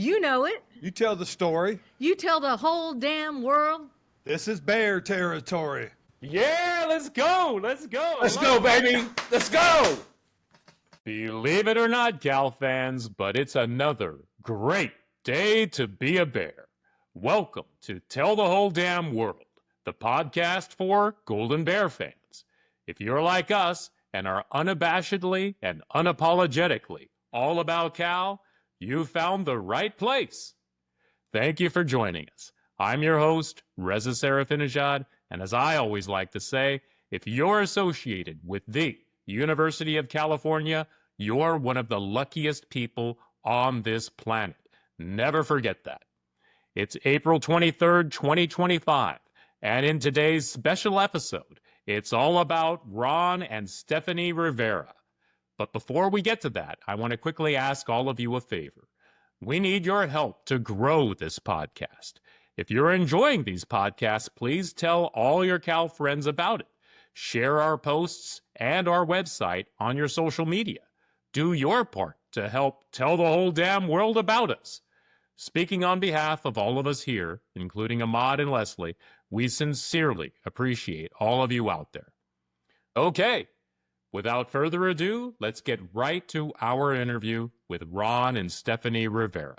You know it. You tell the story. You tell the whole damn world. This is bear territory. Yeah, let's go. Let's go. Let's go, baby. Let's go. Believe it or not, Cal fans, but it's another great day to be a bear. Welcome to Tell the Whole Damn World, the podcast for Golden Bear fans. If you're like us and are unabashedly and unapologetically all about Cal, you've found the right place. Thank you for joining us. I'm your host, Reza Serafinejad, and as I always like to say, if you're associated with the University of California, you're one of the luckiest people on this planet. Never forget that. It's April 23rd, 2025, and in today's special episode, it's all about Ron and Stephanie Rivera. But before we get to that, I want to quickly ask all of you a favor. We need your help to grow this podcast. If you're enjoying these podcasts, please tell all your Cal friends about it. Share our posts and our website on your social media. Do your part to help tell the whole damn world about us. Speaking on behalf of all of us here, including Ahmad and Leslie, we sincerely appreciate all of you out there. Okay, without further ado, let's get right to our interview with Ron and Stephanie Rivera.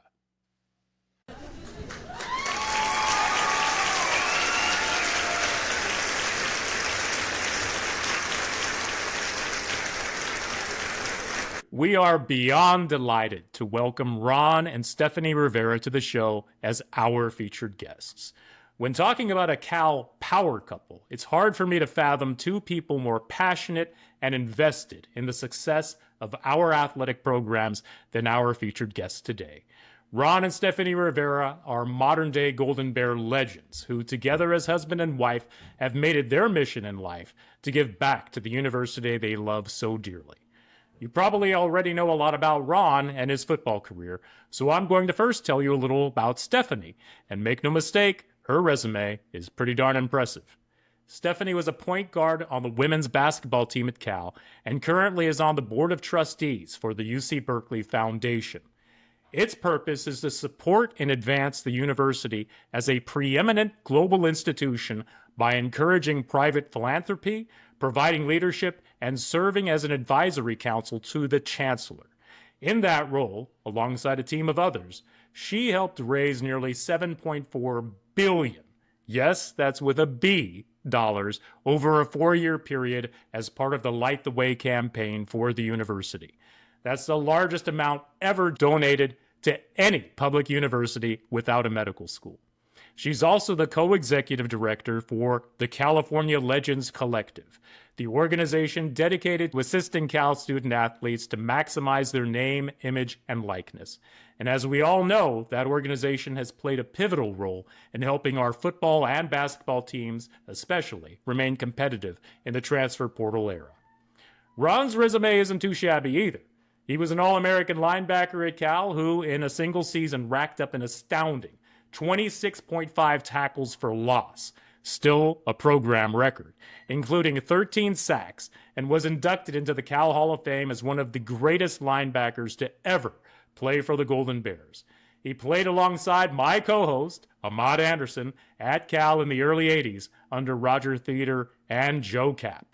We are beyond delighted to welcome Ron and Stephanie Rivera to the show as our featured guests. When talking about a Cal power couple, it's hard for me to fathom two people more passionate and invested in the success of our athletic programs than our featured guests today. Ron and Stephanie Rivera are modern-day Golden Bear legends who, together as husband and wife, have made it their mission in life to give back to the university they love so dearly. You probably already know a lot about Ron and his football career, so I'm going to first tell you a little about Stephanie. And make no mistake, her resume is pretty darn impressive. Stephanie was a point guard on the women's basketball team at Cal and currently is on the Board of Trustees for the UC Berkeley Foundation. Its purpose is to support and advance the university as a preeminent global institution by encouraging private philanthropy, providing leadership, and serving as an advisory council to the chancellor. In that role, alongside a team of others, she helped raise nearly $7.4 billion, yes, that's with a B, dollars, over a 4-year period as part of the Light the Way campaign for the university. That's the largest amount ever donated to any public university without a medical school. She's also the co-executive director for the California Legends Collective, the organization dedicated to assisting Cal student athletes to maximize their name, image, and likeness. And as we all know, that organization has played a pivotal role in helping our football and basketball teams, especially, remain competitive in the transfer portal era. Ron's resume isn't too shabby either. He was an All-American linebacker at Cal who, in a single season, racked up an astounding 26.5 tackles for loss, still a program record, including 13 sacks, and was inducted into the Cal Hall of Fame as one of the greatest linebackers to ever play for the Golden Bears. He played alongside my co-host, Ahmad Anderson, at Cal in the early 80s under Roger Theater and Joe Kapp.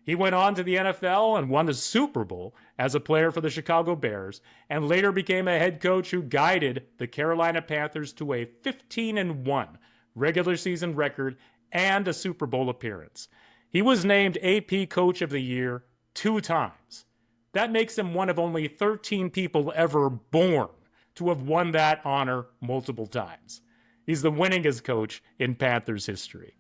He went on to the NFL and won the Super Bowl as a player for the Chicago Bears, and later became a head coach who guided the Carolina Panthers to a 15-1 regular season record and a Super Bowl appearance. He was named AP Coach of the Year 2 times. That makes him one of only 13 people ever born to have won that honor multiple times. He's the winningest coach in Panthers history.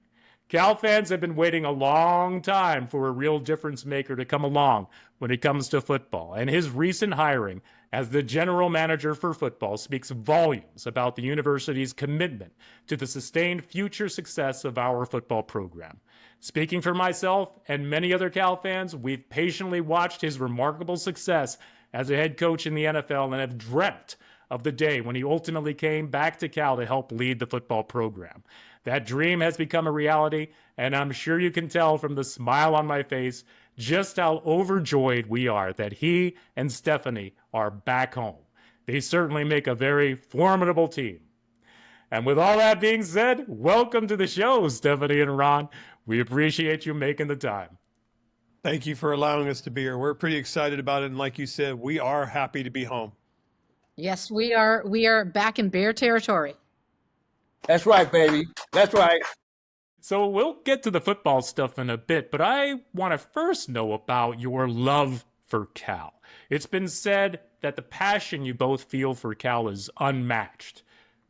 Cal fans have been waiting a long time for a real difference maker to come along when it comes to football, and his recent hiring as the general manager for football speaks volumes about the university's commitment to the sustained future success of our football program. Speaking for myself and many other Cal fans, we've patiently watched his remarkable success as a head coach in the NFL and have dreamt of the day when he ultimately came back to Cal to help lead the football program. That dream has become a reality, and I'm sure you can tell from the smile on my face just how overjoyed we are that he and Stephanie are back home. They certainly make a very formidable team. And with all that being said, welcome to the show, Stephanie and Ron. We appreciate you making the time. Thank you for allowing us to be here. We're pretty excited about it. And like you said, we are happy to be home. Yes, we are. We are back in bear territory. That's right, baby. That's right. So we'll get to the football stuff in a bit, but I want to first know about your love for Cal. It's been said that the passion you both feel for Cal is unmatched.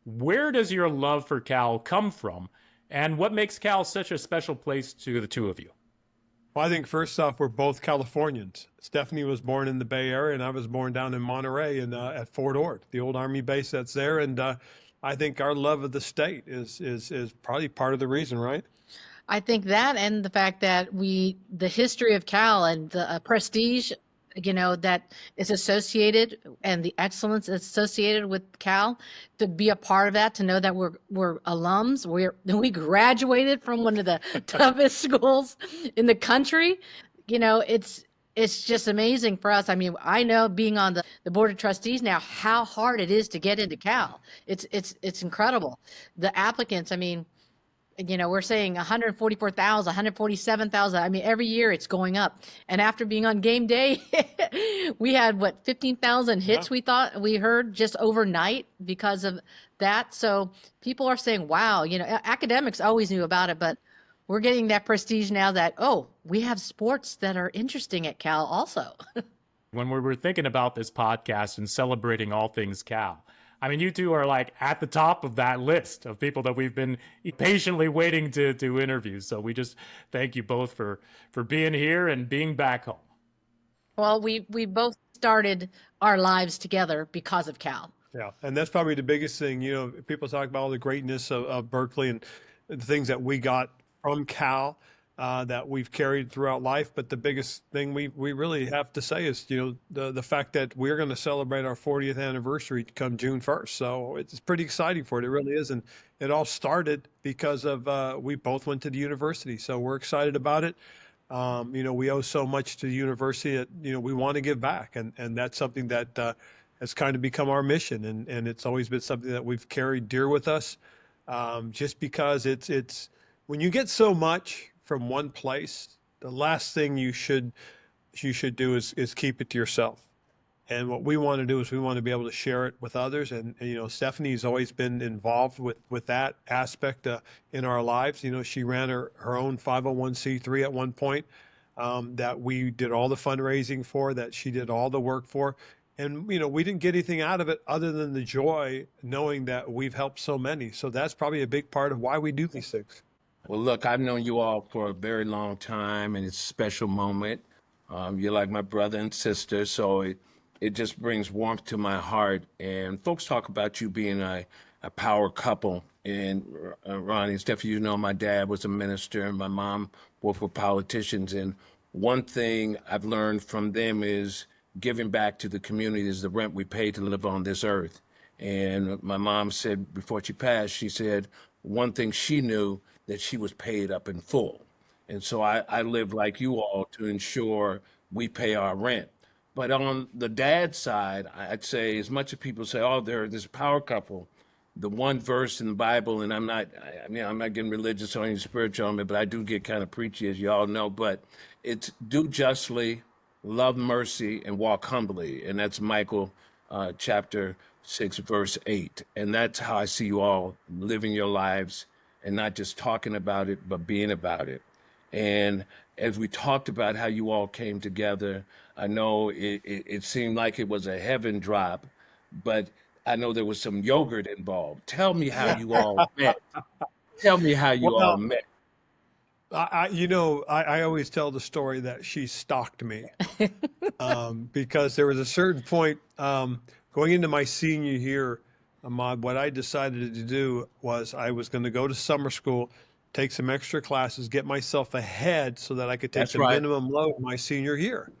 Where does your love for Cal come from, and what makes Cal such a special place to the two of you? Well, I think first off, we're both Californians. Stephanie was born in the Bay Area, and I was born down in Monterey and at Fort Ord, the old Army base that's there. And I think our love of the state is probably part of the reason, right? I think that, and the fact that the history of Cal and the prestige, that is associated, and the excellence associated with Cal, to be a part of that, to know that we're alums, we graduated from one of the toughest schools in the country. It's just amazing for us. I mean, I know, being on the Board of Trustees now, how hard it is to get into Cal. It's incredible. The applicants, I mean, we're saying 144,000, 147,000. I mean, every year it's going up. And after being on game day, we had 15,000 hits. Yeah. We heard just overnight because of that. So people are saying, wow, academics always knew about it, but we're getting that prestige now that, we have sports that are interesting at Cal also. When we were thinking about this podcast and celebrating all things Cal, I mean, you two are like at the top of that list of people that we've been patiently waiting to interview. So we just thank you both for being here and being back home. Well, we both started our lives together because of Cal. Yeah, and that's probably the biggest thing. People talk about all the greatness of Berkeley and the things that we got from Cal that we've carried throughout life. But the biggest thing we really have to say is, the fact that we're going to celebrate our 40th anniversary come June 1st. So it's pretty exciting for it. It really is. And it all started because of we both went to the university. So we're excited about it. We owe so much to the university that, we want to give back. And that's something that has kind of become our mission. And it's always been something that we've carried dear with us, just because it's when you get so much from one place, the last thing you should do is keep it to yourself. And what we want to do is we want to be able to share it with others. And Stephanie's always been involved with that aspect in our lives. She ran her own 501c3 at one point, that we did all the fundraising for, that she did all the work for. And, we didn't get anything out of it other than the joy knowing that we've helped so many. So that's probably a big part of why we do these things. Well, look, I've known you all for a very long time, and it's a special moment. You're like my brother and sister, so it just brings warmth to my heart. And folks talk about you being a power couple. And Ron and Stephanie, my dad was a minister, and my mom both were politicians. And one thing I've learned from them is giving back to the community is the rent we pay to live on this earth. And my mom said before she passed, she said one thing she knew, that she was paid up in full. And so I live like you all to ensure we pay our rent. But on the dad side, I'd say, as much as people say, they're this power couple, the one verse in the Bible, and I'm not getting religious or any spiritual on me, but I do get kind of preachy, as you all know, but it's do justly, love mercy, and walk humbly. And that's Michael chapter 6, verse 8. And that's how I see you all living your lives, and not just talking about it, but being about it. And as we talked about how you all came together, I know it seemed like it was a heaven drop, but I know there was some yogurt involved. Tell me how you all met. Tell me how you all met. I always tell the story that she stalked me, because there was a certain point going into my senior year, Ahmad, what I decided to do was I was going to go to summer school, take some extra classes, get myself ahead so that I could take the minimum load my senior year.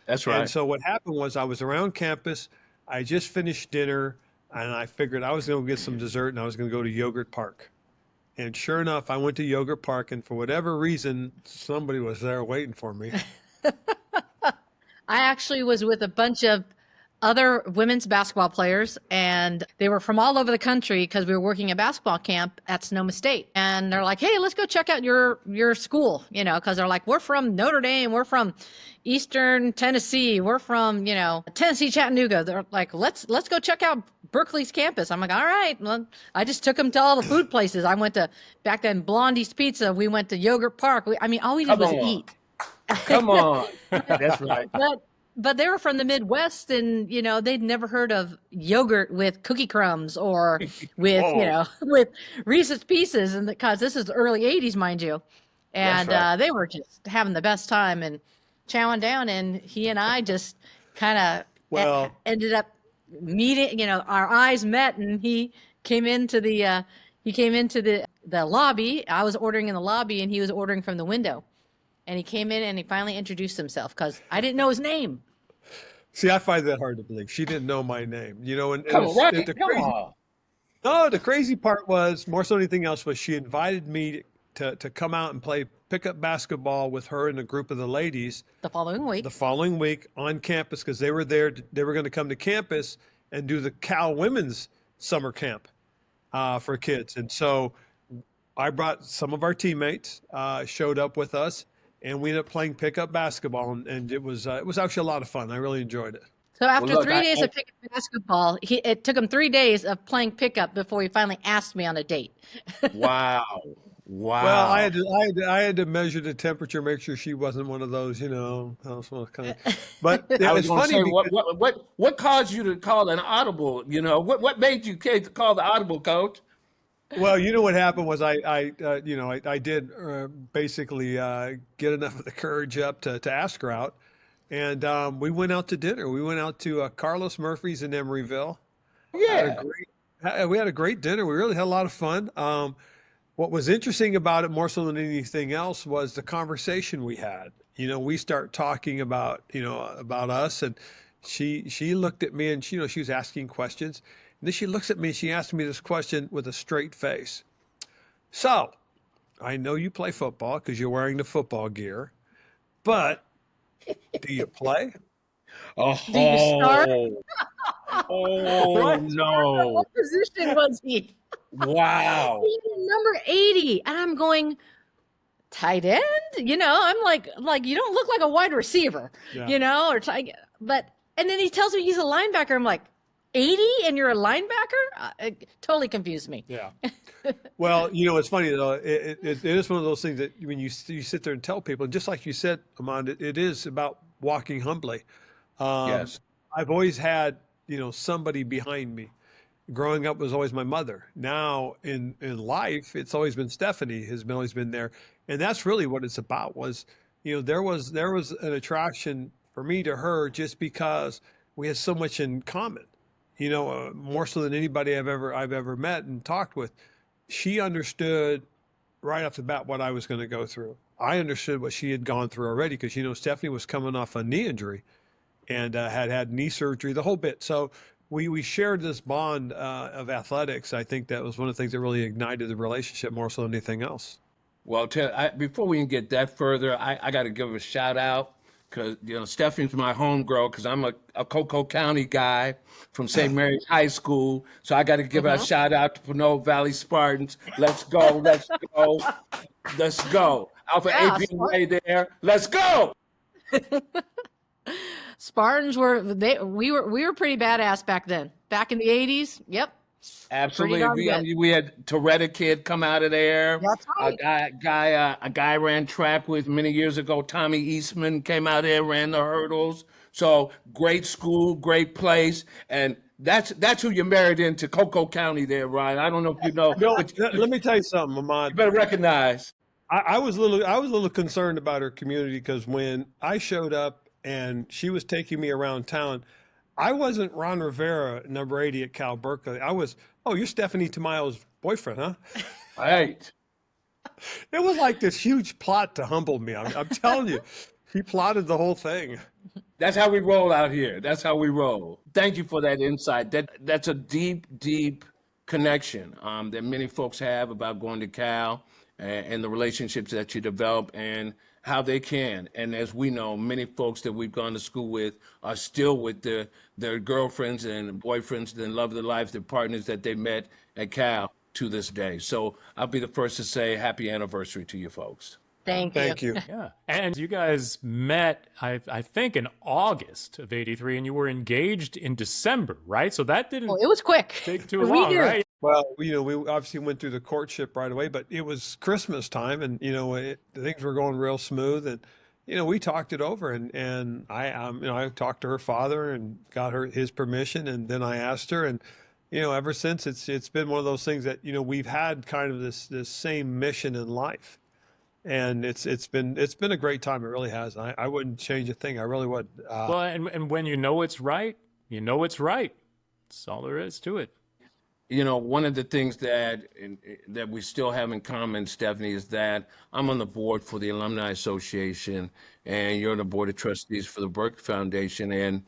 That's right. And so what happened was I was around campus. I just finished dinner, and I figured I was going to get some dessert, and I was going to go to Yogurt Park. And sure enough, I went to Yogurt Park, and for whatever reason, somebody was there waiting for me. I actually was with a bunch of other women's basketball players, and they were from all over the country because we were working a basketball camp at Sonoma State. And they're like, hey, let's go check out your school, because they're like, we're from Notre Dame, we're from Eastern Tennessee, we're from, Tennessee, Chattanooga. They're like, let's go check out Berkeley's campus. I'm like, all right. Well, I just took them to all the food places. I went to, back then, Blondie's Pizza. We went to Yogurt Park. All we did was eat. Come on. That's right. But they were from the Midwest, and they'd never heard of yogurt with cookie crumbs or with with Reese's Pieces, and because this is the early '80s, mind you, and right. they were just having the best time and chowing down. And he and I just kind of ended up meeting. Our eyes met, and he came into the lobby. I was ordering in the lobby, and he was ordering from the window. And he came in and he finally introduced himself because I didn't know his name. See, I find that hard to believe. She didn't know my name, and Come on. No, the crazy part was, more so than anything else, was she invited me to come out and play pickup basketball with her and a group of the ladies The following week on campus, because they were there. They were going to come to campus and do the Cal Women's Summer Camp for kids. And so I brought some of our teammates, showed up with us, and we ended up playing pickup basketball, and it was actually a lot of fun. I really enjoyed it. So after 3 days of pickup basketball, it took him 3 days of playing pickup before he finally asked me on a date. Wow. Well, I had to measure the temperature, make sure she wasn't one of those, kind of. But it's funny. Say, what caused you to call an audible? What made you call the audible, Coach? Well, what happened was I did basically get enough of the courage up to ask her out, and we went out to dinner. We went out to Carlos Murphy's in Emeryville. Yeah, we had a great dinner. We really had a lot of fun. What was interesting about it, more so than anything else, was the conversation we had. We start talking about about us, and she looked at me, and she was asking questions. And then she looks at me and she asks me this question with a straight face. So, I know you play football because you're wearing the football gear, but do you play? Oh, Do you start? Oh no! What position was he? Wow! He was number 80, and I'm going tight end. I'm like you don't look like a wide receiver, or tight. But and then he tells me he's a linebacker. I'm like, 80 and you're a linebacker? It totally confused me. Yeah. Well, it's funny though. It is one of those things that when you sit there and tell people, and just like you said, Amand, it is about walking humbly. Yes. I've always had, somebody behind me. Growing up was always my mother. Now in life, it's always been Stephanie has always been there. And that's really what it's about was, there was an attraction for me to her just because we had so much in common. More so than anybody I've ever met and talked with. She understood right off the bat what I was going to go through. I understood what she had gone through already because, Stephanie was coming off a knee injury and had knee surgery, the whole bit. So we shared this bond of athletics. I think that was one of the things that really ignited the relationship more so than anything else. Well, before we can get that further, I got to give a shout out. Because, Stephanie's my homegirl because I'm a Cocoa County guy from St. Mary's High School. So I got to give a shout out to Pinole Valley Spartans. Let's go. Let's go. Let's go. Alpha AP way there. Let's go. Spartans we were pretty badass back then. Back in the 80s. Yep. Absolutely. We had Toretta Kid come out of there. That's right. A guy ran track with many years ago. Tommy Eastman came out there, ran the hurdles. So great school, great place. And that's who you married into Cocoa County there, Ryan. I don't know if you know. No, let me tell you something, Ahmad. You better recognize. I was a little concerned about her community because when I showed up and she was taking me around town, I wasn't Ron Rivera, number 80 at Cal Berkeley. I was, you're Stephanie Tamayo's boyfriend, huh? Right. It was like this huge plot to humble me. I'm telling you, he plotted the whole thing. That's how we roll out here. That's how we roll. Thank you for that insight. That's a deep, deep connection that many folks have about going to Cal. and the relationships that you develop and how they can. And as we know, many folks that we've gone to school with are still with their girlfriends and boyfriends and love of their lives, their partners that they met at Cal to this day. So I'll be the first to say happy anniversary to you folks. Thank you. Thank you. Yeah. And you guys met, I think, in August of '83, and you were engaged in December, right? So that didn't Well, it was quick. take too We long, knew. right? Well, we obviously went through the courtship right away, but it was Christmas time, and things were going real smooth, and we talked it over, and I talked to her father and got his permission, and then I asked her, and ever since it's been one of those things that we've had kind of this same mission in life, and it's been a great time. It really has. I wouldn't change a thing. I really would. Well, and when you know it's right, you know it's right. That's all there is to it. One of the things that we still have in common, Stephanie, is that I'm on the board for the Alumni Association, and you're on the Board of Trustees for the Berkeley Foundation. And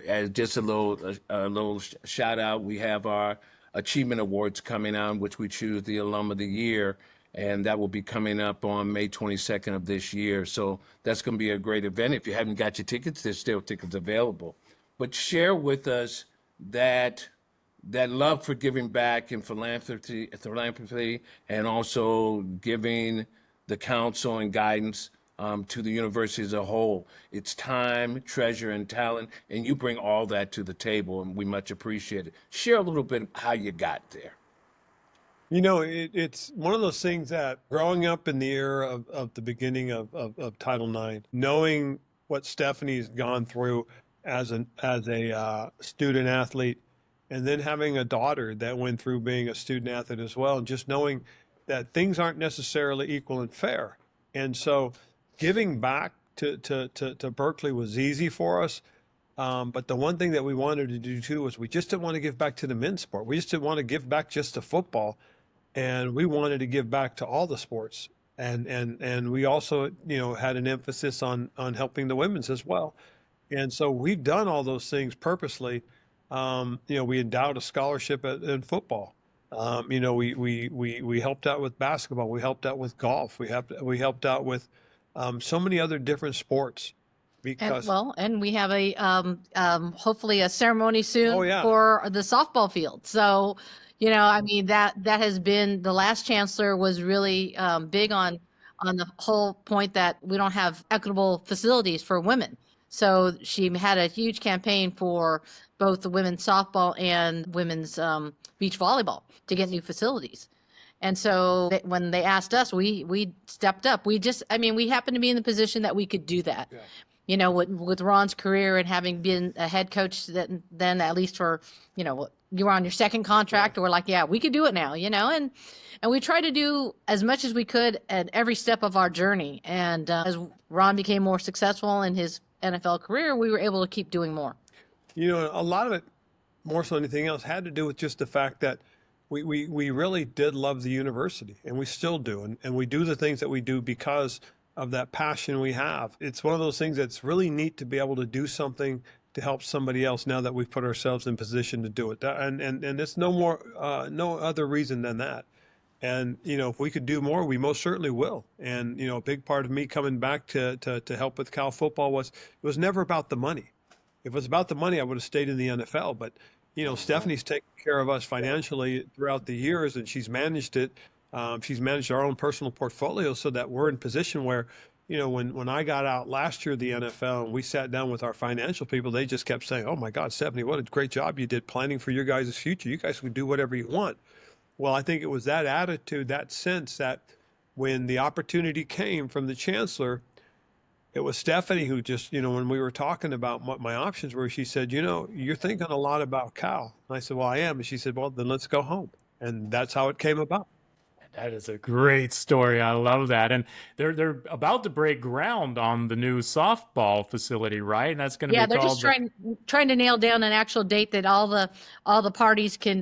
as just a little shout out, we have our Achievement Awards coming out, which we choose the Alum of the Year, and that will be coming up on May 22nd of this year. So that's going to be a great event. If you haven't got your tickets, there's still tickets available. But share with us that love for giving back in philanthropy, and also giving the counsel and guidance to the university as a whole. It's time, treasure, and talent, and you bring all that to the table, and we much appreciate it. Share a little bit how you got there. It's one of those things that growing up in the era of the beginning of Title IX, knowing what Stephanie's gone through as a student athlete, and then having a daughter that went through being a student athlete as well, and just knowing that things aren't necessarily equal and fair. And so giving back to Berkeley was easy for us. But the one thing that we wanted to do too was we just didn't want to give back to the men's sport. We just didn't want to give back just to football. And we wanted to give back to all the sports. And we also, had an emphasis on helping the women's as well. And so we've done all those things purposely. We endowed a scholarship in football. We helped out with basketball. We helped out with golf. We helped out with so many other different sports. Because And we have a hopefully a ceremony soon for the softball field. So, that has been, the last chancellor was really big on the whole point that we don't have equitable facilities for women. So she had a huge campaign for both the women's softball and women's beach volleyball to get new facilities. And so when they asked us, we stepped up. We happened to be in the position that we could do that. Yeah. With Ron's career and having been a head coach then at least for, you were on your second contract, we're like, yeah, we could do it now, and we try to do as much as we could at every step of our journey. And as Ron became more successful in his NFL career, we were able to keep doing more. A lot of it, more so than anything else, had to do with just the fact that we really did love the university, and we still do. And we do the things that we do because of that passion we have. It's one of those things that's really neat to be able to do something to help somebody else now that we've put ourselves in position to do it. And it's no other reason than that. And, if we could do more, we most certainly will. And, a big part of me coming back to help with Cal football it was never about the money. If it was about the money, I would have stayed in the NFL. But, Stephanie's taken care of us financially throughout the years, and she's managed it. She's managed our own personal portfolio so that we're in position where, when I got out last year of the NFL and we sat down with our financial people, they just kept saying, "Oh my God, Stephanie, what a great job you did planning for your guys' future. You guys can do whatever you want." Well, I think it was that attitude, that sense that when the opportunity came from the chancellor, it was Stephanie who just, when we were talking about what my options were, she said, "You're thinking a lot about Cal." And I said, "Well, I am." And she said, "Well, then let's go home." And that's how it came about. That is a great story. I love that. And they're about to break ground on the new softball facility, right? And that's going to be they're called just trying to nail down an actual date that all the parties can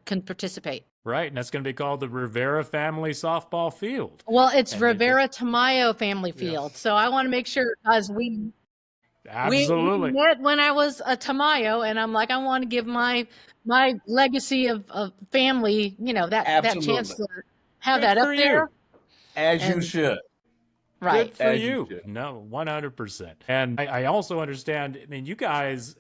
participate. Right, and that's going to be called the Rivera Family Softball Field. Well, it's Rivera Tamayo Family Field. So I want to make sure, because we met when I was a Tamayo, and I'm like, I want to give my legacy of family, that chance to have Good that up for there. you. As you And should. right. Good for As you you. should. No, 100%. And I also understand, I mean, you guys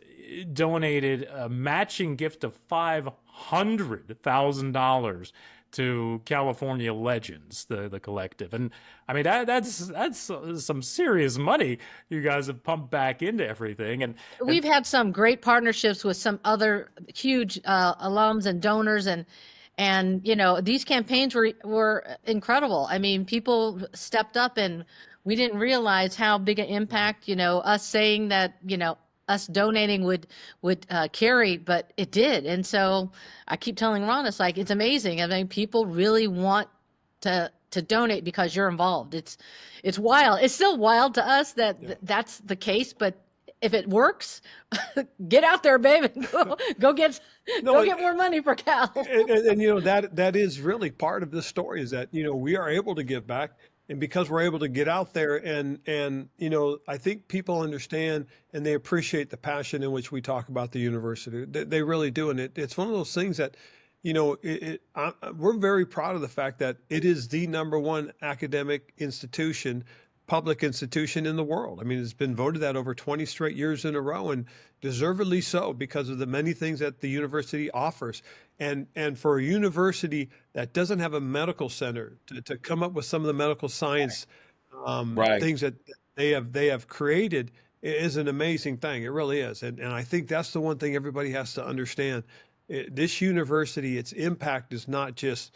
donated a matching gift of $500,000 to California Legends, the collective. And I mean, that's some serious money you guys have pumped back into everything. And We've had some great partnerships with some other huge alums and donors, and you know, these campaigns were incredible. I mean, people stepped up, and we didn't realize how big an impact, you know, us saying that, you know, us donating would carry, but it did. And so I keep telling Ron, it's like, it's amazing. I mean, people really want to donate because you're involved. It's wild. It's still wild to us that that's the case, but if it works, get out there, baby. Go get more money for Cal. And you know, that is really part of the story, is that, you know, we are able to give back, and because we're able to get out there, and you know, I think people understand and they appreciate the passion in which we talk about the university. They really do, and it's one of those things that, you know, we're very proud of the fact that it is the #1 academic institution, public institution in the world. I mean, it's been voted that over 20 straight years in a row, and deservedly so, because of the many things that the university offers. And for a university that doesn't have a medical center to come up with some of the medical science Right. things that they have created is an amazing thing. It really is. And I think that's the one thing everybody has to understand. This university, its impact is not just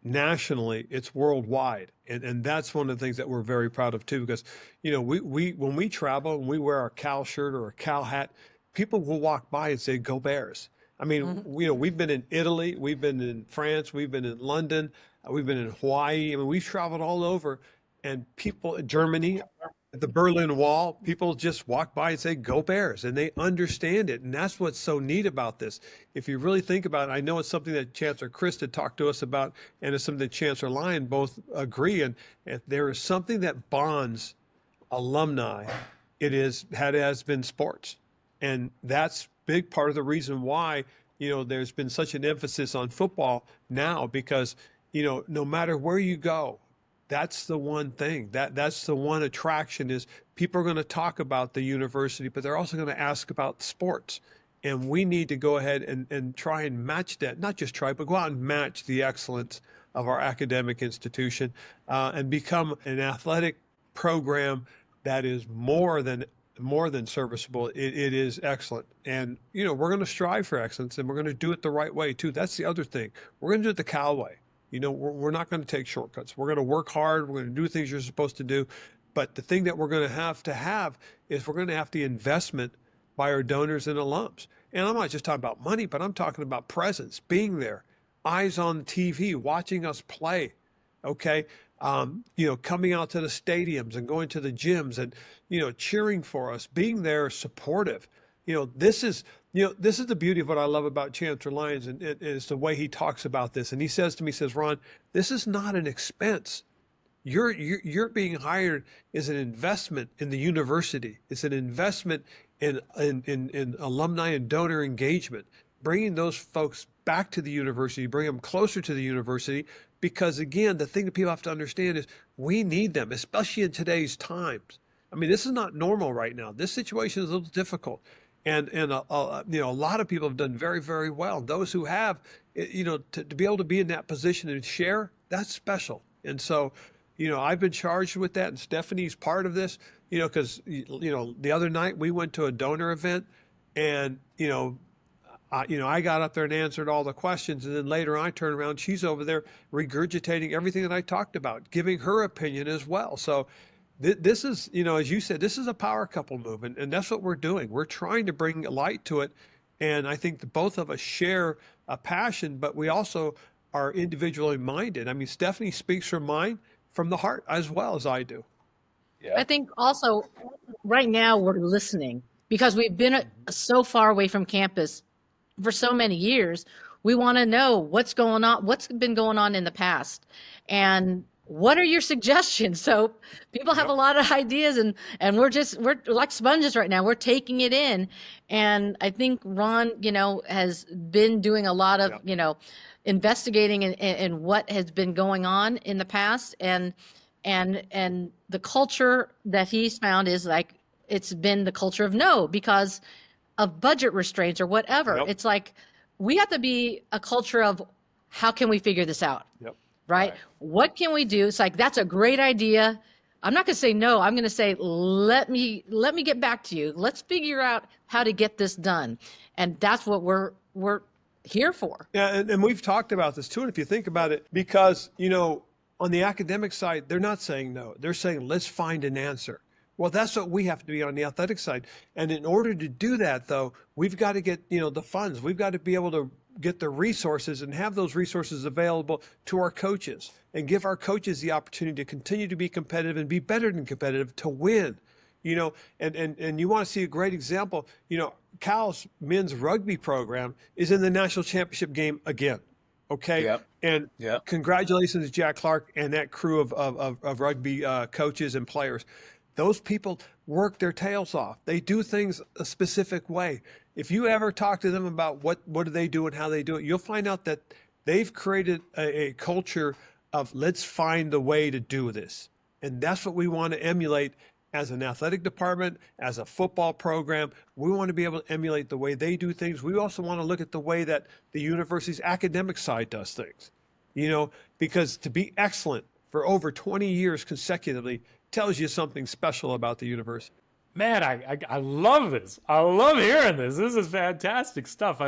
nationally, it's worldwide. And that's one of the things that we're very proud of too, because, you know, we when we travel and we wear our Cal shirt or a Cal hat, people will walk by and say, "Go Bears." I mean, you know, we've been in Italy, we've been in France, we've been in London, we've been in Hawaii. I mean, we've traveled all over, and people in Germany, at the Berlin Wall, people just walk by and say, "Go Bears," and they understand it. And that's what's so neat about this. If you really think about it, I know it's something that Chancellor Christ had talked to us about, and it's something that Chancellor Lyon both agree. And if there is something that bonds alumni, has been sports. And that's big part of the reason why, you know, there's been such an emphasis on football now, because, you know, no matter where you go, that's the one thing, that's the one attraction, is people are going to talk about the university, but they're also going to ask about sports. And we need to go ahead and try and match that, not just try, but go out and match the excellence of our academic institution, and become an athletic program that is more than serviceable. It is excellent. And, you know, we're going to strive for excellence, and we're going to do it the right way too. That's the other thing. We're going to do it the Cal way. You know, we're not going to take shortcuts. We're going to work hard. We're going to do things you're supposed to do. But the thing that we're going to have is we're going to have the investment by our donors and alums. And I'm not just talking about money, but I'm talking about presence, being there, eyes on the TV, watching us play. Okay. You know, coming out to the stadiums and going to the gyms and, you know, cheering for us, being there, supportive. You know, this is the beauty of what I love about Chancellor Lyons, and it is the way he talks about this. And he says to me, Ron, this is not an expense. You're being hired as an investment in the university. It's an investment in alumni and donor engagement, bringing those folks back to the university, bring them closer to the university. Because again, the thing that people have to understand is we need them, especially in today's times. I mean, this is not normal right now. This situation is a little difficult. And you know, a lot of people have done very, very well. Those who have, you know, to be able to be in that position and share, that's special. And so, you know, I've been charged with that, and Stephanie's part of this, you know, because, you know, the other night we went to a donor event, and, you know, I got up there and answered all the questions, and then later I turned around, she's over there regurgitating everything that I talked about, giving her opinion as well. So this is, you know, as you said, this is a power couple movement, and that's what we're doing. We're trying to bring light to it, and I think that both of us share a passion, but we also are individually minded. I mean, Stephanie speaks from the heart as well as I do. Yeah. I think also right now we're listening because we've been so far away from campus for so many years. We want to know what's going on, what's been going on in the past, and what are your suggestions? So people have a lot of ideas, and we're like sponges right now. We're taking it in. And I think Ron, you know, has been doing a lot of, you know, investigating and what has been going on in the past, and the culture that he's found is like it's been the culture of no because of budget restraints or whatever. Yep. It's like we have to be a culture of how can we figure this out? Yep. Right? What can we do? It's like that's a great idea. I'm not going to say no. I'm going to say let me get back to you. Let's figure out how to get this done, and that's what we're here for. Yeah, and we've talked about this too. And if you think about it, because on the academic side, they're not saying no. They're saying let's find an answer. Well, that's what we have to be on the athletic side. And in order to do that, though, we've got to get the funds. We've got to be able to get the resources and have those resources available to our coaches and give our coaches the opportunity to continue to be competitive and be better than competitive to win. And you want to see a great example. Cal's men's rugby program is in the national championship game again. Okay. Yep. And congratulations to Jack Clark and that crew of rugby coaches and players. Those people work their tails off. They do things a specific way. If you ever talk to them about what do they do and how they do it, you'll find out that they've created a culture of let's find the way to do this. And that's what we want to emulate as an athletic department, as a football program. We want to be able to emulate the way they do things. We also want to look at the way that the university's academic side does things, because to be excellent for over 20 years consecutively tells you something special about the university. Man, I love this. I love hearing this. This is fantastic stuff.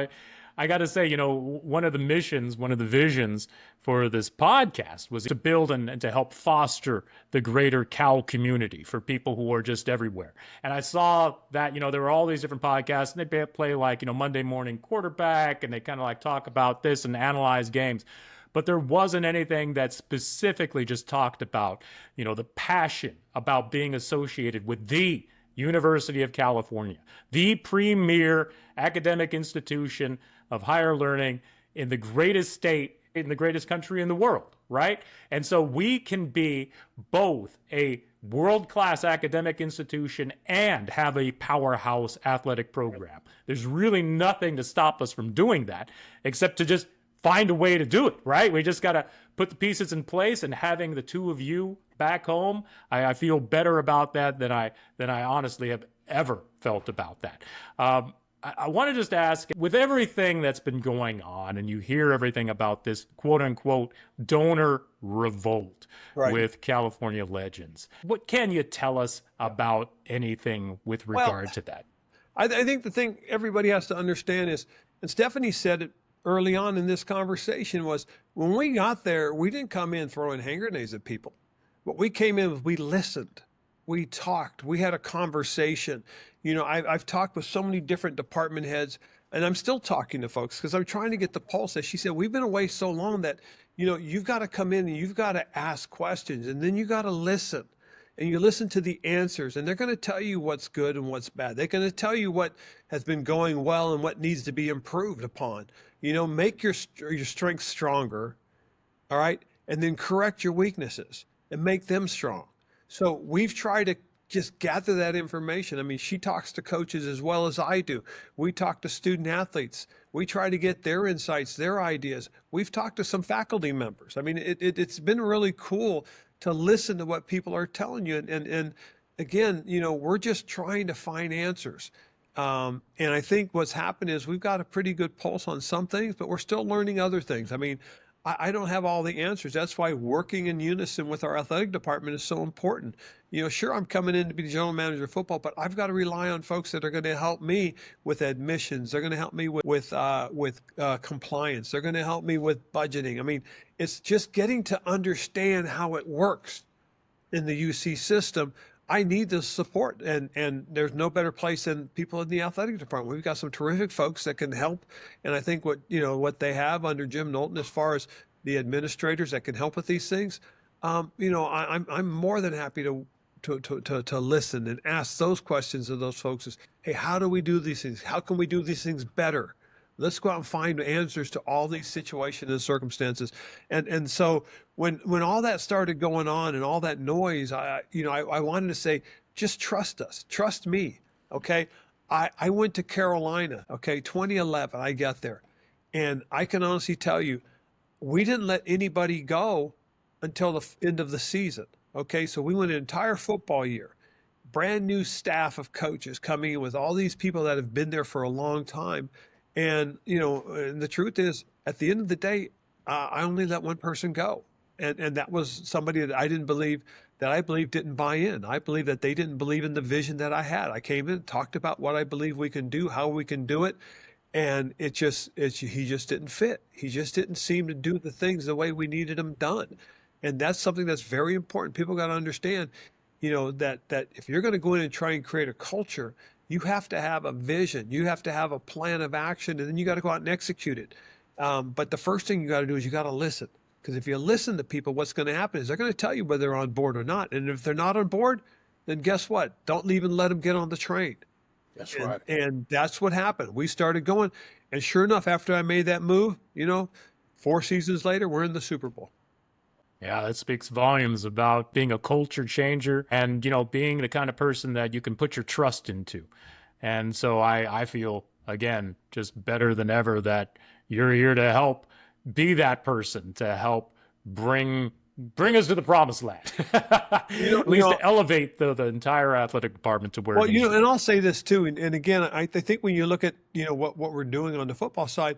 I got to say, one of the missions, one of the visions for this podcast was to build and to help foster the greater Cal community for people who are just everywhere. And I saw that, there were all these different podcasts and they play like, Monday Morning Quarterback, and they kind of like talk about this and analyze games. But there wasn't anything that specifically just talked about, the passion about being associated with the University of California, the premier academic institution of higher learning in the greatest state, in the greatest country in the world, right? And so we can be both a world-class academic institution and have a powerhouse athletic program. There's really nothing to stop us from doing that, except to just find a way to do it, right? We just got to put the pieces in place, and having the two of you back home, I feel better about that than I honestly have ever felt about that. I want to just ask, with everything that's been going on, and you hear everything about this quote unquote donor revolt with California Legends, what can you tell us about anything with regard to that? I think the thing everybody has to understand is, and Stephanie said it early on in this conversation, was when we got there, we didn't come in throwing hand grenades at people. What we came in was we listened, we talked, we had a conversation. I've talked with so many different department heads, and I'm still talking to folks because I'm trying to get the pulse. As she said, we've been away so long that, you've got to come in and you've got to ask questions, and then you got to listen. And you listen to the answers, and they're going to tell you what's good and what's bad. They're going to tell you what has been going well and what needs to be improved upon. Make your strengths stronger, all right? And then correct your weaknesses and make them strong. So we've tried to just gather that information. I mean, she talks to coaches as well as I do. We talk to student athletes. We try to get their insights, their ideas. We've talked to some faculty members. I mean, it's been really cool to listen to what people are telling you. And again, we're just trying to find answers. And I think what's happened is we've got a pretty good pulse on some things, but we're still learning other things. I mean, I don't have all the answers. That's why working in unison with our athletic department is so important. Sure, I'm coming in to be the general manager of football, but I've got to rely on folks that are going to help me with admissions. They're going to help me with compliance. They're going to help me with budgeting. I mean, it's just getting to understand how it works in the UC system. I need the support, and there's no better place than people in the athletic department. We've got some terrific folks that can help, and I think what they have under Jim Knowlton as far as the administrators that can help with these things, I'm more than happy to listen and ask those questions of those folks. Is, hey, how do we do these things? How can we do these things better? Let's go out and find answers to all these situations and circumstances. And so when all that started going on and all that noise, I wanted to say, just trust us, trust me. Okay. I went to Carolina. Okay. 2011, I got there, and I can honestly tell you, we didn't let anybody go until the end of the season. Okay, so we went an entire football year, brand new staff of coaches coming in with all these people that have been there for a long time. And, and the truth is, at the end of the day, I only let one person go. And that was somebody that I believe didn't buy in. I believe that they didn't believe in the vision that I had. I came in, talked about what I believe we can do, how we can do it. And he just didn't fit. He just didn't seem to do the things the way we needed them done. And that's something that's very important. People got to understand, that if you're going to go in and try and create a culture, you have to have a vision. You have to have a plan of action, and then you got to go out and execute it. But the first thing you got to do is you got to listen. Because if you listen to people, what's going to happen is they're going to tell you whether they're on board or not. And if they're not on board, then guess what? Don't even let them get on the train. That's right. And that's what happened. We started going. And sure enough, after I made that move, 4 seasons later, we're in the Super Bowl. Yeah, that speaks volumes about being a culture changer and, being the kind of person that you can put your trust into. And so I feel, again, just better than ever that you're here to help be that person, to help bring us to the promised land. At least to elevate the entire athletic department to where it needs to be. And I'll say this too. And again, I think when you look at, what we're doing on the football side,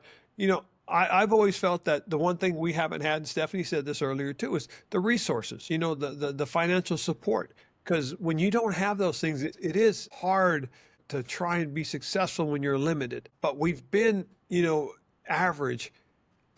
I've always felt that the one thing we haven't had, and Stephanie said this earlier too, is the resources, the financial support. Because when you don't have those things, it is hard to try and be successful when you're limited. But we've been, average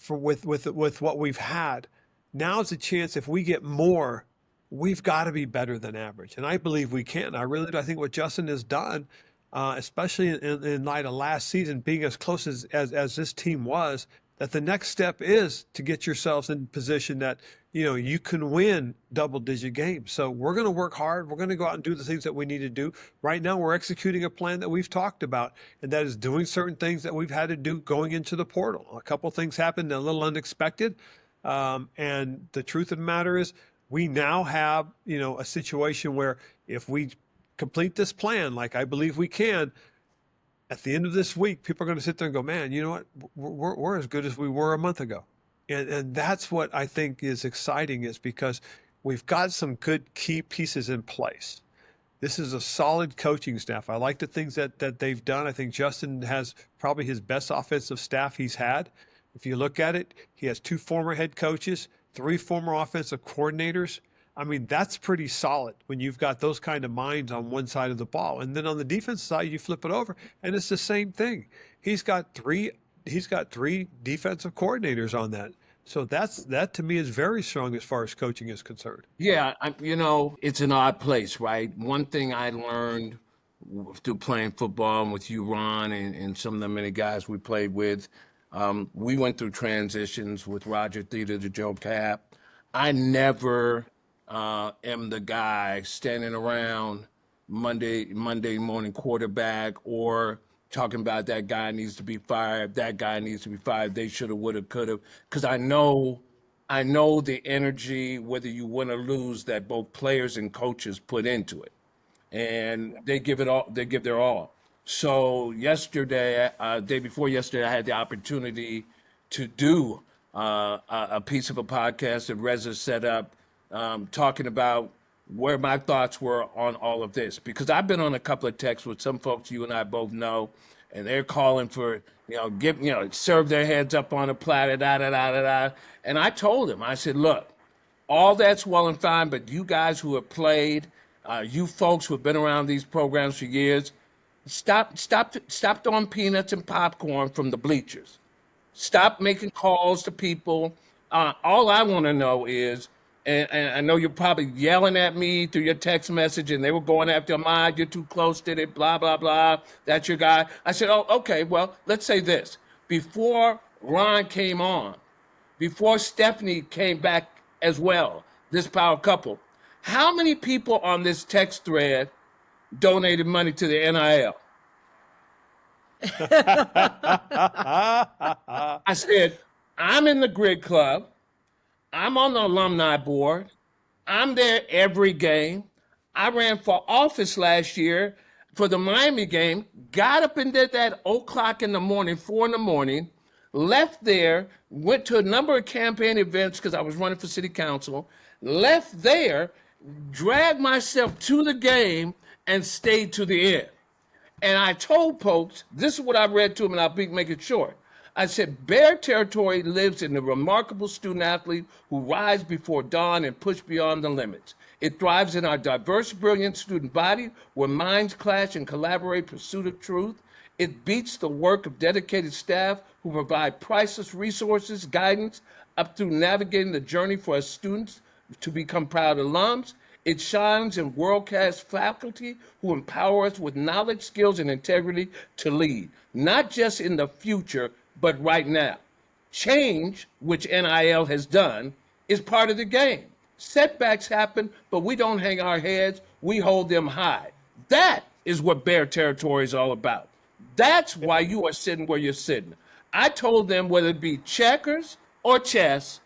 with what we've had. Now's a chance. If we get more, we've got to be better than average. And I believe we can. I really do. I think what Justin has done, especially in light of last season being as close as this team was, that the next step is to get yourselves in position that, you can win double-digit games. So we're going to work hard. We're going to go out and do the things that we need to do. Right now, we're executing a plan that we've talked about, and that is doing certain things that we've had to do going into the portal. A couple of things happened a little unexpected. And the truth of the matter is we now have, a situation where if we complete this plan, like I believe we can, at the end of this week, people are going to sit there and go, man, you know what? We're as good as we were a month ago. And that's what I think is exciting, is because we've got some good key pieces in place. This is a solid coaching staff. I like the things that they've done. I think Justin has probably his best offensive staff he's had. If you look at it, he has 2 former head coaches, 3 former offensive coordinators. I mean, that's pretty solid when you've got those kind of minds on one side of the ball. And then on the defense side, you flip it over, and it's the same thing. He's got three defensive coordinators on that. So that to me is very strong as far as coaching is concerned. Yeah, it's an odd place, right? One thing I learned through playing football and with you, Ron, and some of the many guys we played with, we went through transitions with Roger Theta to Joe Kapp. I never am the guy standing around Monday morning quarterback or talking about that guy needs to be fired, that guy needs to be fired, they should have, would have, could have, because I know the energy, whether you win or lose, that both players and coaches put into it, and they give it all. They give their all. So yesterday, day before yesterday, I had the opportunity to do a piece of a podcast that Reza set up, talking about where my thoughts were on all of this, because I've been on a couple of texts with some folks you and I both know, and they're calling for, serve their heads up on a platter, da. And I told them, I said, look, all that's well and fine, but you guys who have played, you folks who have been around these programs for years, stop throwing peanuts and popcorn from the bleachers. Stop making calls to people. All I want to know is, and I know you're probably yelling at me through your text message, and they were going after Ahmad, you're too close to it, blah, blah, blah, that's your guy. I said, oh, okay, well, let's say this. Before Ron came on, before Stephanie came back as well, this power couple, how many people on this text thread donated money to the NIL? I said, I'm in the Grid Club. I'm on the alumni board. I'm there every game. I ran for office last year for the Miami game, got up and did that 4 in the morning, left there, went to a number of campaign events because I was running for city council, left there, dragged myself to the game, and stayed to the end. And I told folks, this is what I read to them, and I'll make it short. I said, Bear Territory lives in the remarkable student athlete who rise before dawn and push beyond the limits. It thrives in our diverse, brilliant student body where minds clash and collaborate in pursuit of truth. It beats the work of dedicated staff who provide priceless resources, guidance, up through navigating the journey for our students to become proud alums. It shines in world-class faculty who empower us with knowledge, skills, and integrity to lead, not just in the future, but right now. Change, which NIL has done, is part of the game. Setbacks happen, but we don't hang our heads, we hold them high. That is what Bear Territory is all about. That's why you are sitting where you're sitting. I told them whether it be checkers or chess,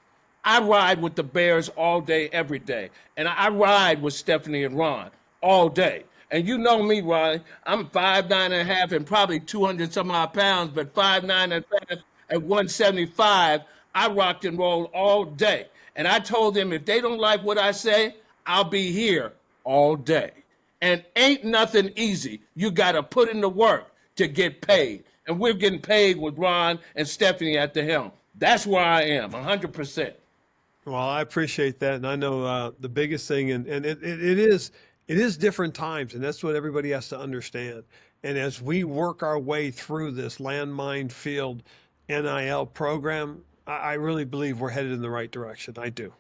I ride with the Bears all day, every day. And I ride with Stephanie and Ron all day. And you know me, Ron, I'm 5'9.5" and probably 200 some odd pounds, but 5'9.5" at 175, I rocked and rolled all day. And I told them if they don't like what I say, I'll be here all day. And ain't nothing easy. You got to put in the work to get paid. And we're getting paid with Ron and Stephanie at the helm. That's where I am, 100%. Well, I appreciate that, and I know the biggest thing, and it is different times, and that's what everybody has to understand. And as we work our way through this landmine field NIL program, I really believe we're headed in the right direction. I do.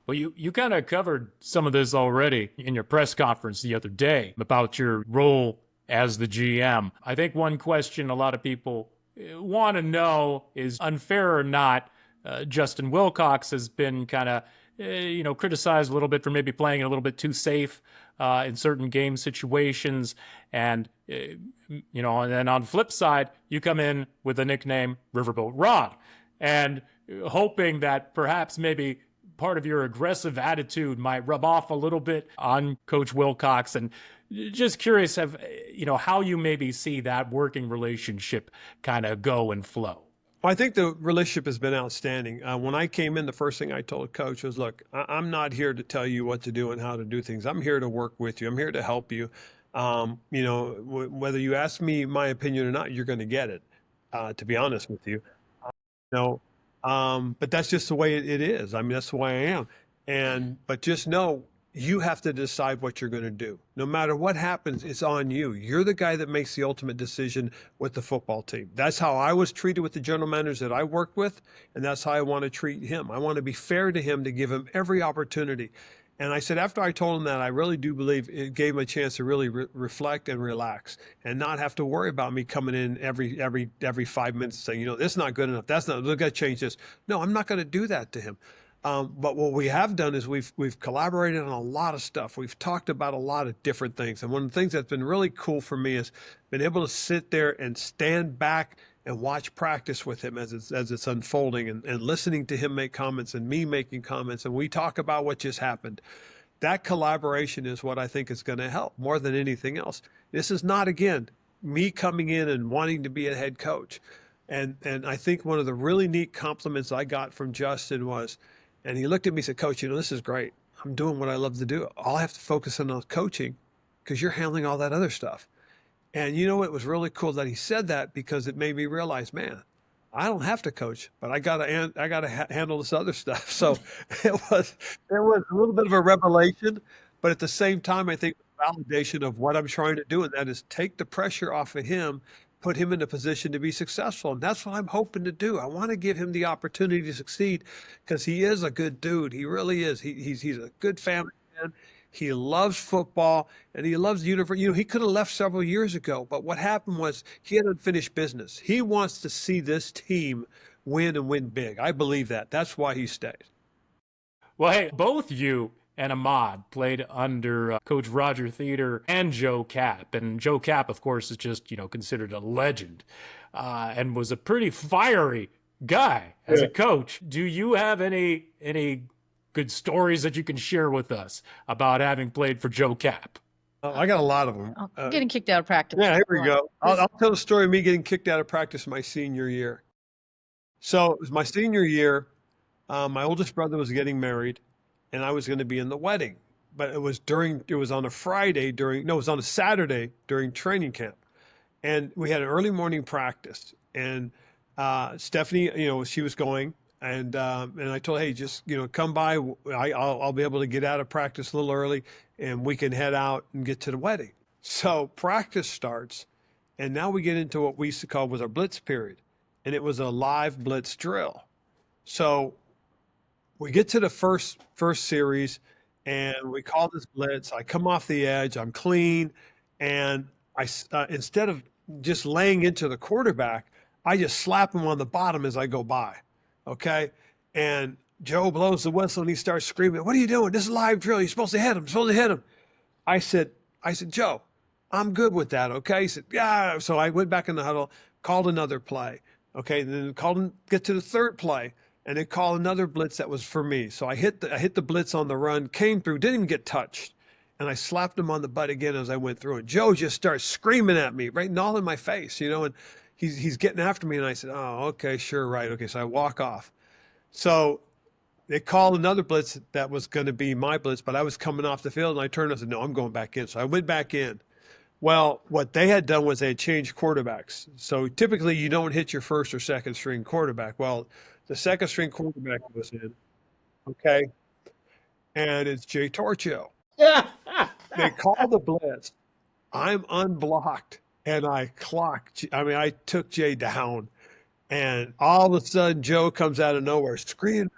Well, you kind of covered some of this already in your press conference the other day about your role as the GM. I think one question a lot of people want to know is, unfair or not, Justin Wilcox has been kind of, criticized a little bit for maybe playing a little bit too safe in certain game situations. And, and then on the flip side, you come in with the nickname Riverboat Ron, and hoping that perhaps maybe part of your aggressive attitude might rub off a little bit on Coach Wilcox. And just curious how you maybe see that working relationship kind of go and flow. Well, I think the relationship has been outstanding. When I came in, the first thing I told Coach was, look, I'm not here to tell you what to do and how to do things. I'm here to work with you. I'm here to help you. Whether you ask me my opinion or not, you're going to get it, to be honest with you. But that's just the way it is. I mean, that's the way I am. But just know, you have to decide what you're going to do. No matter what happens, it's on you. You're the guy that makes the ultimate decision with the football team. That's how I was treated with the general managers that I worked with, and that's how I want to treat him. I want to be fair to him, to give him every opportunity. And I said, after I told him that, I really do believe it gave him a chance to really reflect and relax and not have to worry about me coming in every 5 minutes saying, this is not good enough. That's not, we've got to change this. No, I'm not going to do that to him. But what we have done is we've collaborated on a lot of stuff. We've talked about a lot of different things. And one of the things that's been really cool for me is been able to sit there and stand back and watch practice with him as it's unfolding, and listening to him make comments and me making comments. And we talk about what just happened. That collaboration is what I think is going to help more than anything else. This is not, again, me coming in and wanting to be a head coach. And I think one of the really neat compliments I got from Justin was, and he looked at me and said, Coach, this is great. I'm doing what I love to do. All I have to focus on is coaching because you're handling all that other stuff. And it was really cool that he said that, because it made me realize, man, I don't have to coach, but I gotta handle this other stuff. So it was a little bit of a revelation, but at the same time, I think validation of what I'm trying to do, and that is take the pressure off of him, put him in a position to be successful. And that's what I'm hoping to do. I want to give him the opportunity to succeed, because he is a good dude. He really is. He's a good family man. He loves football, and he loves the university. He could have left several years ago, but what happened was he had unfinished business. He wants to see this team win, and win big. I believe that. That's why he stays. Well, hey, both you and Ahmad played under Coach Roger Theater and Joe Kapp. And Joe Kapp, of course, is just, considered a legend and was a pretty fiery guy as a coach. Do you have any good stories that you can share with us about having played for Joe Kapp? I got a lot of them. Getting kicked out of practice. Yeah, here we go. I'll tell the story of me getting kicked out of practice my senior year. So it was my senior year. My oldest brother was getting married, and I was going to be in the wedding. But it was on a Friday it was on a Saturday during training camp. And we had an early morning practice. And Stephanie, she was going. And I told her, hey, just, come by. I'll be able to get out of practice a little early, and we can head out and get to the wedding. So practice starts. And now we get into what we used to call was our blitz period. And it was a live blitz drill. So we get to the first series, and we call this blitz. I come off the edge. I'm clean. And I instead of just laying into the quarterback, I just slap him on the bottom as I go by. Okay. And Joe blows the whistle and he starts screaming, what are you doing? This is a live drill. You're supposed to hit him. You're supposed to hit him. I said, Joe, I'm good with that. Okay. He said, yeah. So I went back in the huddle, called another play. Okay. Then get to the third play, and then called another blitz that was for me. So I hit the blitz on the run, came through, didn't even get touched. And I slapped him on the butt again as I went through. And Joe just starts screaming at me, right, and all in my face, and he's getting after me. And I said, oh, okay, sure, right. Okay. So I walk off. So they called another blitz that was going to be my blitz, but I was coming off the field, and I turned and said, no, I'm going back in. So I went back in. Well, what they had done was they had changed quarterbacks. So typically you don't hit your first or second string quarterback. Well, the second string quarterback was in, okay, and it's Jay Torchio. They call the blitz. I'm unblocked, and I took Jay down, and all of a sudden Joe comes out of nowhere screaming,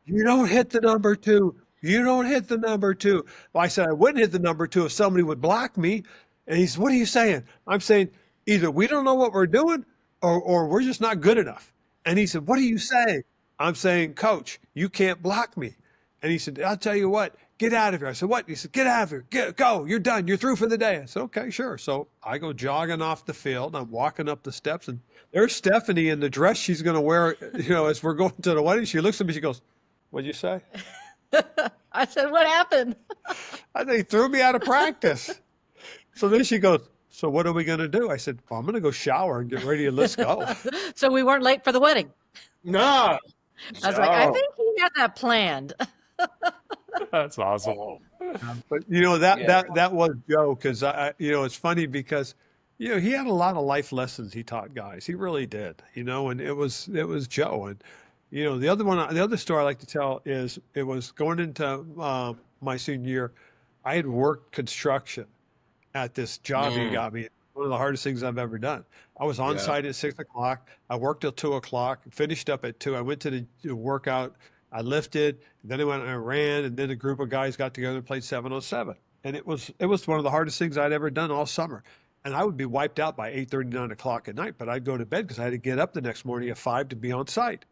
you don't hit the number 2. You don't hit the number 2. Well, I said I wouldn't hit the number 2 if somebody would block me. And he said, what are you saying? I'm saying either we don't know what we're doing or we're just not good enough. And he said, what are you saying? I'm saying, Coach, you can't block me. And he said, I'll tell you what, get out of here. I said, what? He said, get out of here. Go. You're done. You're through for the day. I said, okay, sure. So I go jogging off the field. I'm walking up the steps, and there's Stephanie in the dress she's going to wear, as we're going to the wedding. She looks at me. She goes, what'd you say? I said, what happened? I think he threw me out of practice. So then she goes, so what are we going to do? I said, well, I'm going to go shower and get ready and let's go. So we weren't late for the wedding. No. I was like, I think he had that planned. That's awesome. But that was Joe, because it's funny because he had a lot of life lessons he taught guys. He really did. And it was Joe. And the other story I like to tell is it was going into my senior year. I had worked construction at this job he got me. One of the hardest things I've ever done. I was on site at 6 o'clock. I worked till 2 o'clock, finished up at 2. I went to the workout. I lifted, then I went and I ran, and then a group of guys got together and played 7-on-7. And it was one of the hardest things I'd ever done all summer. And I would be wiped out by 8:30, 9 o'clock at night, but I'd go to bed because I had to get up the next morning at 5 to be on site.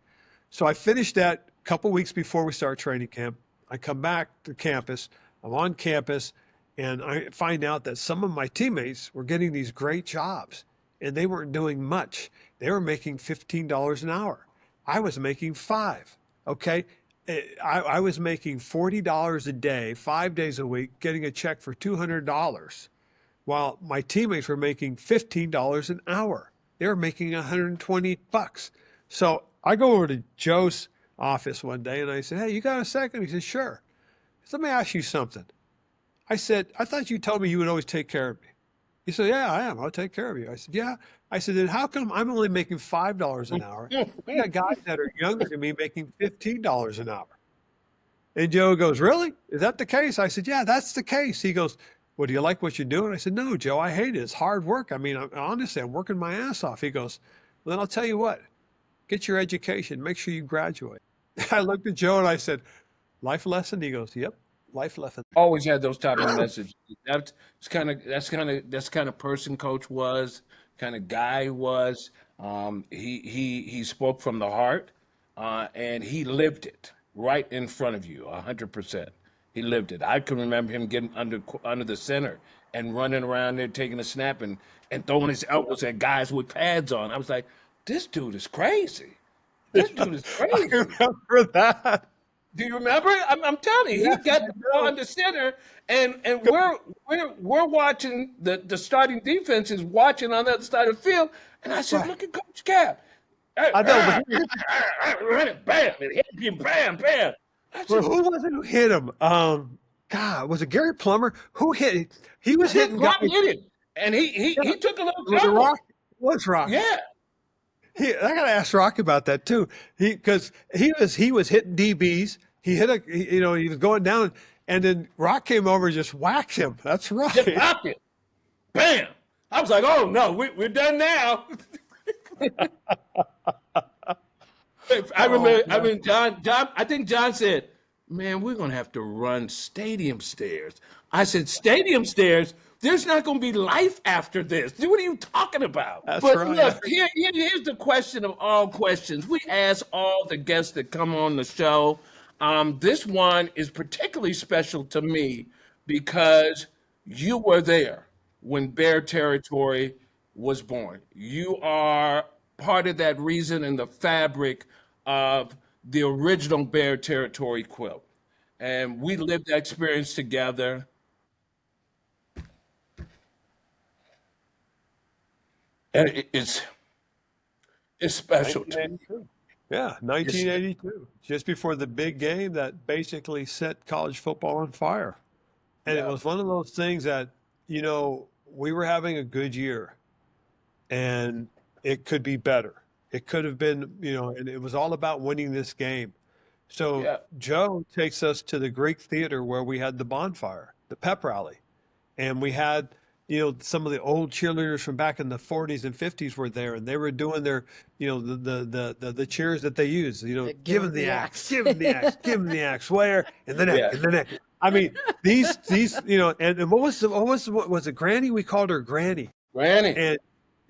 So I finished that a couple weeks before we start training camp. I come back to campus. I'm on campus. And I find out that some of my teammates were getting these great jobs, and they weren't doing much. They were making $15 an hour. I was making $5. Okay. I was making $40 a day, 5 days a week, getting a check for $200, while my teammates were making $15 an hour. They were making $120. So I go over to Joe's office one day and I said, hey, you got a second? He said, sure. He said, let me ask you something. I said, I thought you told me you would always take care of me. He said, yeah, I am. I'll take care of you. I said, yeah. I said, then how come I'm only making $5 an hour? We got guys that are younger than me making $15 an hour. And Joe goes, really? Is that the case? I said, yeah, that's the case. He goes, well, do you like what you're doing? I said, no, Joe, I hate it. It's hard work. I mean, honestly, I'm working my ass off. He goes, well, then I'll tell you what, get your education. Make sure you graduate. I looked at Joe and I said, life lesson? He goes, yep. Life lesson. Always had those type of messages. That's kind of person Coach was, kind of guy was. He spoke from the heart, and he lived it right in front of you, 100%. He lived it. I can remember him getting under the center and running around there taking a snap and throwing his elbows at guys with pads on. I was like, this dude is crazy. This dude is crazy. I remember that. Do you remember? I'm telling you, he got the ball under center, and we're watching the starting defense is watching on the other side of the field, and I said, look at Coach Kapp. I know, Run it, bam, it hit you, bam, bam. but who was it who hit him? God, was it Gary Plummer? Who hit? He was hitting guys. Plum hit him, and he took a little Was it trouble. Rock? Was Rock? Yeah. I gotta ask Rock about that too. Because he was hitting DBs. He was going down, and then Rock came over and just whacked him. That's right. Just popped it. Bam. I was like, oh no, we're done now. I remember John, I think John said, man, we're going to have to run stadium stairs. I said, stadium stairs? There's not going to be life after this. What are you talking about? That's but right. Look, here's the question of all questions. We ask all the guests that come on the show. This one is particularly special to me because you were there when Bear Territory was born. You are part of that reason and the fabric of the original Bear Territory quilt. And we lived that experience together. And it's special to me. Yeah, 1982, just before the big game that basically set college football on fire. And it was one of those things that, we were having a good year and it could be better. It could have been, and it was all about winning this game. So Joe takes us to the Greek Theater where we had the bonfire, the pep rally. And we had, some of the old cheerleaders from back in the 40s and 50s were there, and they were doing their, the cheers that they use, give him the axe, give him the axe, give him the axe, where, and the neck, and the neck. I mean, these, and what was it, Granny? We called her Granny. Granny. And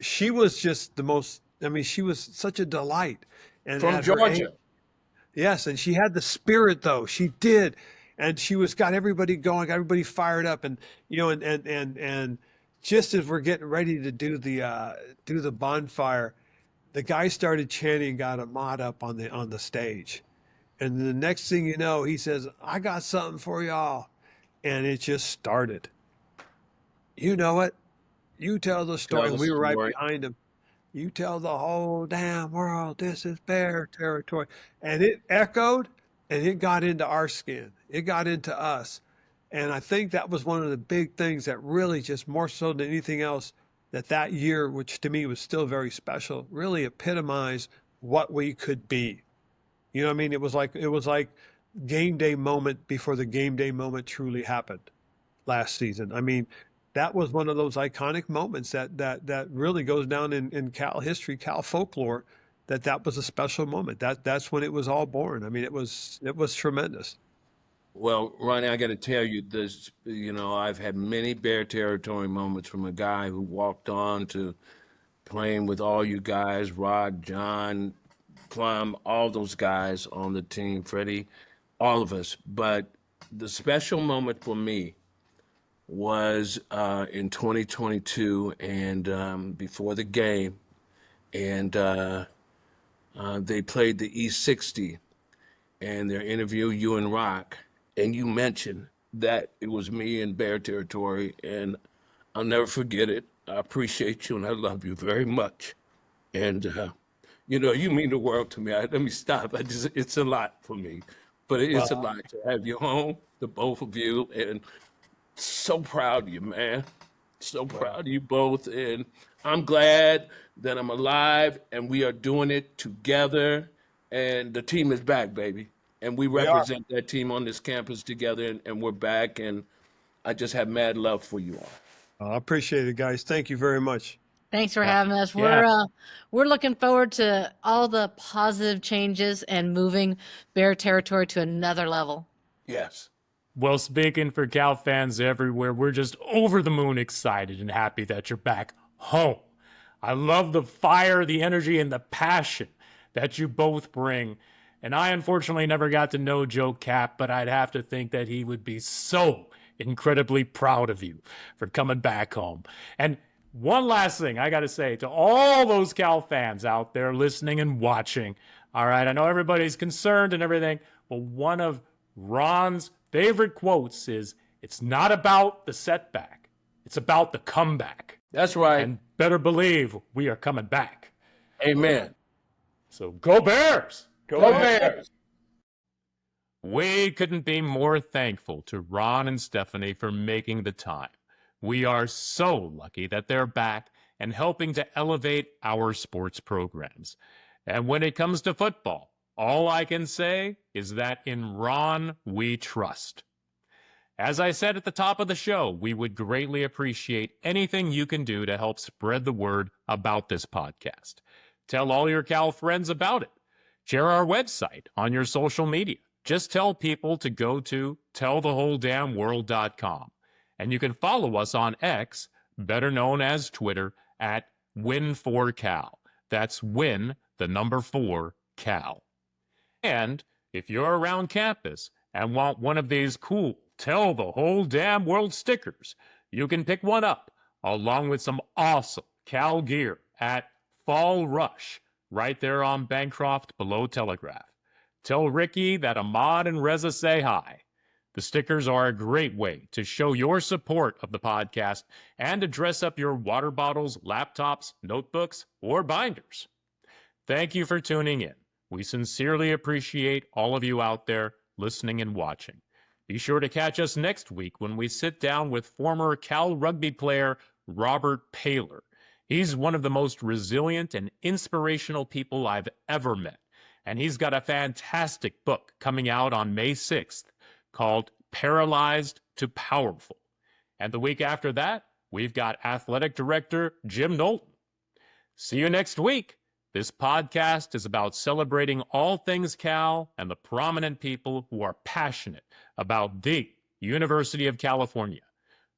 she was just the most, she was such a delight. And from Georgia. Yes, and she had the spirit, though. She did. And she got everybody going, got everybody fired up, and and just as we're getting ready to do the bonfire, the guy started chanting, got a mod up on the stage, and the next thing you know, he says, "I got something for y'all," and it just started. You know it. You tell the story. We were right behind him. You tell the whole damn world this is Bear Territory, and it echoed. And it got into our skin. It got into us. And I think that was one of the big things that really, just more so than anything else, that year, which to me was still very special, really epitomized what we could be. You know what I mean? It was like game day moment before the game day moment truly happened last season. I mean, that was one of those iconic moments that really goes down in Cal history, Cal folklore. That was a special moment. That's when it was all born. I mean, it was tremendous. Well, Ronnie, I got to tell you this. I've had many Bear Territory moments from a guy who walked on to playing with all you guys, Rod, John, Plum, all those guys on the team, Freddie, all of us. But the special moment for me was in 2022 and before the game, and they played the E60 and their interview, you and Rock, and you mentioned that it was me in Bear Territory, and I'll never forget it. I appreciate you and I love you very much. And, you mean the world to me. Let me stop. It's a lot for me, but it is a lot to have you home, the both of you, and so proud of you, man. So proud of you both. And I'm glad that I'm alive and we are doing it together. And the team is back, baby. And we represent that team on this campus together, and we're back. And I just have mad love for you all. I appreciate it, guys. Thank you very much. Thanks for having us. We're looking forward to all the positive changes and moving Bear Territory to another level. Yes. Well, speaking for Cal fans everywhere, we're just over the moon excited and happy that you're back home. I love the fire, the energy, and the passion that you both bring. And I unfortunately never got to know Joe Kapp, but I'd have to think that he would be so incredibly proud of you for coming back home. And one last thing I got to say to all those Cal fans out there listening and watching. All right, I know everybody's concerned and everything, but one of Ron's favorite quotes is, "It's not about the setback. It's about the comeback." That's right. And better believe we are coming back. Amen. So go Bears! Go Go ahead. Bears! We couldn't be more thankful to Ron and Stephanie for making the time. We are so lucky that they're back and helping to elevate our sports programs. And when it comes to football, all I can say is that in Ron we trust. As I said at the top of the show, we would greatly appreciate anything you can do to help spread the word about this podcast. Tell all your Cal friends about it. Share our website on your social media. Just tell people to go to tellthewholedamnworld.com. And you can follow us on X, better known as Twitter, at Win4Cal. That's Win, the number 4, Cal. And if you're around campus and want one of these cool Tell the Whole Damn World stickers, you can pick one up along with some awesome Cal gear at Fall Rush, right there on Bancroft below Telegraph. Tell Ricky that Ahmad and Reza say hi. The stickers are a great way to show your support of the podcast and to dress up your water bottles, laptops, notebooks, or binders. Thank you for tuning in. We sincerely appreciate all of you out there listening and watching. Be sure to catch us next week when we sit down with former Cal rugby player Robert Paler. He's one of the most resilient and inspirational people I've ever met. And he's got a fantastic book coming out on May 6th called Paralyzed to Powerful. And the week after that, we've got athletic director Jim Knowlton. See you next week. This podcast is about celebrating all things Cal and the prominent people who are passionate about the University of California.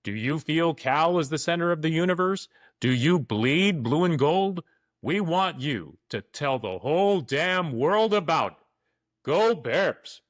Do you feel Cal is the center of the universe? Do you bleed blue and gold? We want you to tell the whole damn world about it. Go Bears!